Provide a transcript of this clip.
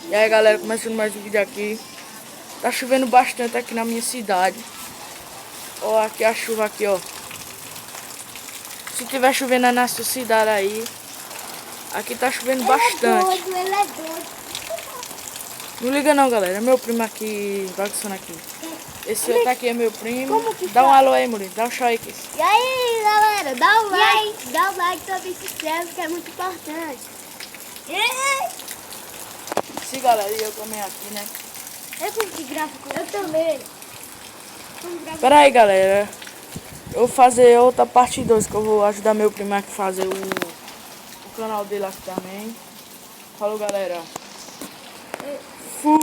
E aí galera, começando mais um vídeo aqui. Tá chovendo bastante aqui na minha cidade. Ó, aqui a chuva aqui, ó. Se tiver chovendo na sua cidade aí, aqui tá chovendo bastante. Ele é doido. Não liga não, galera. É meu primo aqui, bagunçando aqui. Esse outro aqui é meu primo. Como que Dá um tá? alô aí, Murilo. Dá um show aí, aqui. E aí, galera, dá um like também, se inscreve, que é muito importante. Sim, galera, e eu também aqui, né? Eu como que gravo com eu também. Pera aí, galera. Eu vou fazer outra parte 2, que eu vou ajudar meu primo aqui a fazer o canal dele aqui também. Falou, galera. Fui.